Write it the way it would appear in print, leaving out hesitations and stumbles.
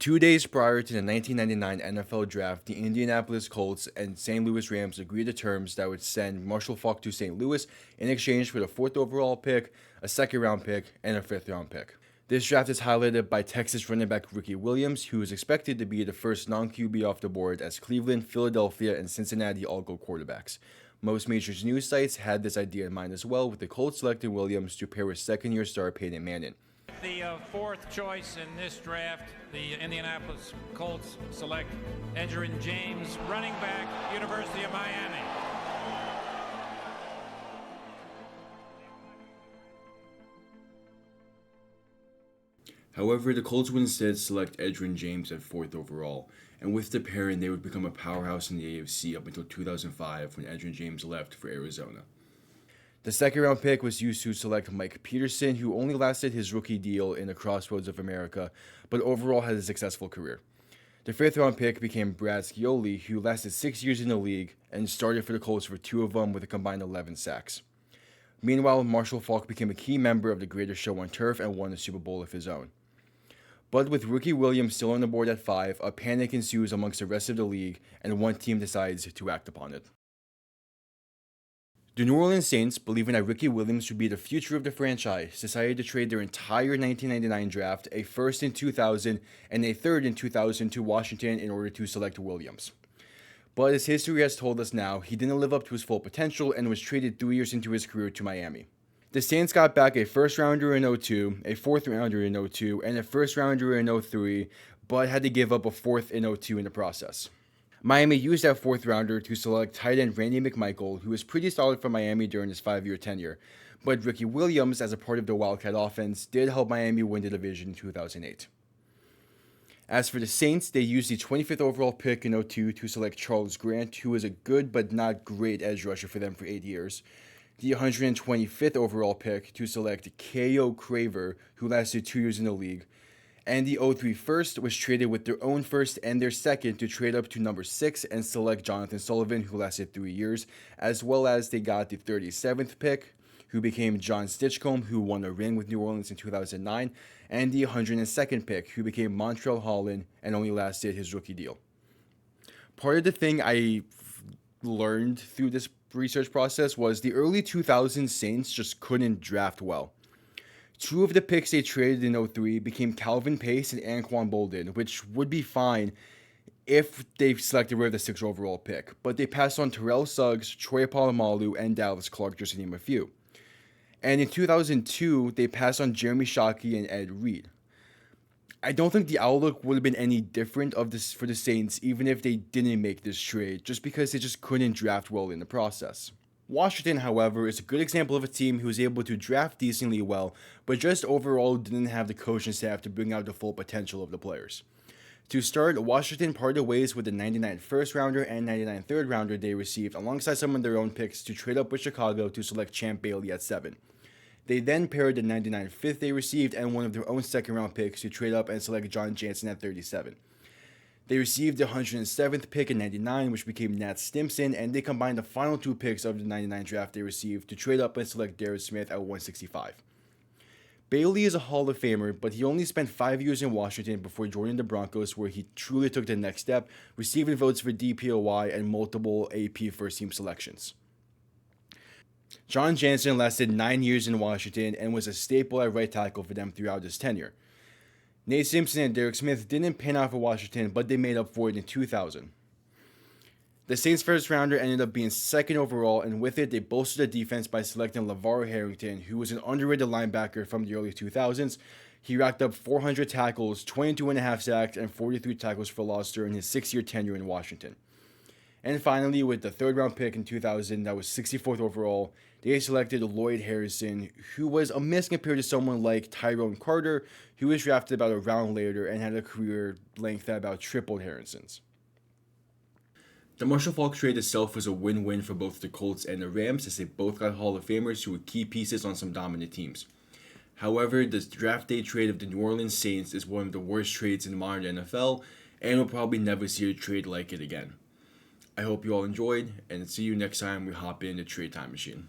2 days prior to the 1999 NFL Draft, the Indianapolis Colts and St. Louis Rams agreed to terms that would send Marshall Faulk to St. Louis in exchange for the fourth overall pick, a second-round pick, and a fifth-round pick. This draft is highlighted by Texas running back Ricky Williams, who is expected to be the first non-QB off the board as Cleveland, Philadelphia, and Cincinnati all go quarterbacks. Most major news sites had this idea in mind as well, with the Colts selecting Williams to pair with second-year star Peyton Manning. The fourth choice in this draft, the Indianapolis Colts select Edgerrin James, running back, University of Miami. However, the Colts would instead select Edgerrin James at fourth overall, and with the pairing, they would become a powerhouse in the AFC up until 2005 when Edgerrin James left for Arizona. The second-round pick was used to select Mike Peterson, who only lasted his rookie deal in the crossroads of America, but overall had a successful career. The fifth-round pick became Brad Scioli, who lasted 6 years in the league and started for the Colts for 2 of them with a combined 11 sacks. Meanwhile, Marshall Faulk became a key member of the greatest show on turf and won a Super Bowl of his own. But with Ricky Williams still on the board at 5, a panic ensues amongst the rest of the league, and one team decides to act upon it. The New Orleans Saints, believing that Ricky Williams would be the future of the franchise, decided to trade their entire 1999 draft, a first in 2000 and a third in 2000 to Washington in order to select Williams. But as history has told us now, he didn't live up to his full potential and was traded 3 years into his career to Miami. The Saints got back a first-rounder in 2002, a fourth-rounder in 2002, and a first-rounder in 2003, but had to give up a fourth in 2002 in the process. Miami used that fourth-rounder to select tight end Randy McMichael, who was pretty solid for Miami during his 5-year tenure, but Ricky Williams, as a part of the Wildcat offense, did help Miami win the division in 2008. As for the Saints, they used the 25th overall pick in 2002 to select Charles Grant, who was a good but not great edge rusher for them for 8 years, the 125th overall pick to select K.O. Craver, who lasted 2 years in the league, and the 2003 first was traded with their own first and their second to trade up to number 6 and select Jonathan Sullivan, who lasted 3 years, as well as they got the 37th pick, who became John Stitchcomb, who won a ring with New Orleans in 2009, and the 102nd pick, who became Montrell Holland and only lasted his rookie deal. Part of the thing I learned through this research process was the early 2000s Saints just couldn't draft well. 2 of the picks they traded in 2003 became Calvin Pace and Anquan Bolden, which would be fine if they selected with the 6th overall pick, but they passed on Terrell Suggs, Troy Polamalu, and Dallas Clark, just to name a few. And in 2002, they passed on Jeremy Shockey and Ed Reed. I don't think the outlook would have been any different for the Saints, even if they didn't make this trade, just because they just couldn't draft well in the process. Washington, however, is a good example of a team who was able to draft decently well, but just overall didn't have the coaching staff to bring out the full potential of the players. To start, Washington parted ways with the 99 first rounder and 99 third rounder they received alongside some of their own picks to trade up with Chicago to select Champ Bailey at 7. They then paired the 99 fifth they received and one of their own second round picks to trade up and select John Jansen at 37. They received the 107th pick in 99, which became Nat Stimson, and they combined the final 2 picks of the 99 draft they received to trade up and select Darius Smith at 165. Bailey is a Hall of Famer, but he only spent 5 years in Washington before joining the Broncos, where he truly took the next step, receiving votes for DPOY and multiple AP first-team selections. John Jansen lasted 9 years in Washington and was a staple at right tackle for them throughout his tenure. Nate Simpson and Derek Smith didn't pan out for Washington, but they made up for it in 2000. The Saints' first rounder ended up being 2nd overall, and with it, they bolstered the defense by selecting LeVar Harrington, who was an underrated linebacker from the early 2000s. He racked up 400 tackles, 22.5 sacks, and 43 tackles for loss during his 6-year tenure in Washington. And finally, with the 3rd round pick in 2000, that was 64th overall, they selected Lloyd Harrison, who was a miss compared to someone like Tyrone Carter, who was drafted about a round later and had a career length that about tripled Harrison's. The Marshall Faulk trade itself was a win-win for both the Colts and the Rams, as they both got Hall of Famers who were key pieces on some dominant teams. However, the draft day trade of the New Orleans Saints is one of the worst trades in the modern NFL, and we'll probably never see a trade like it again. I hope you all enjoyed, and see you next time we hop in the trade time machine.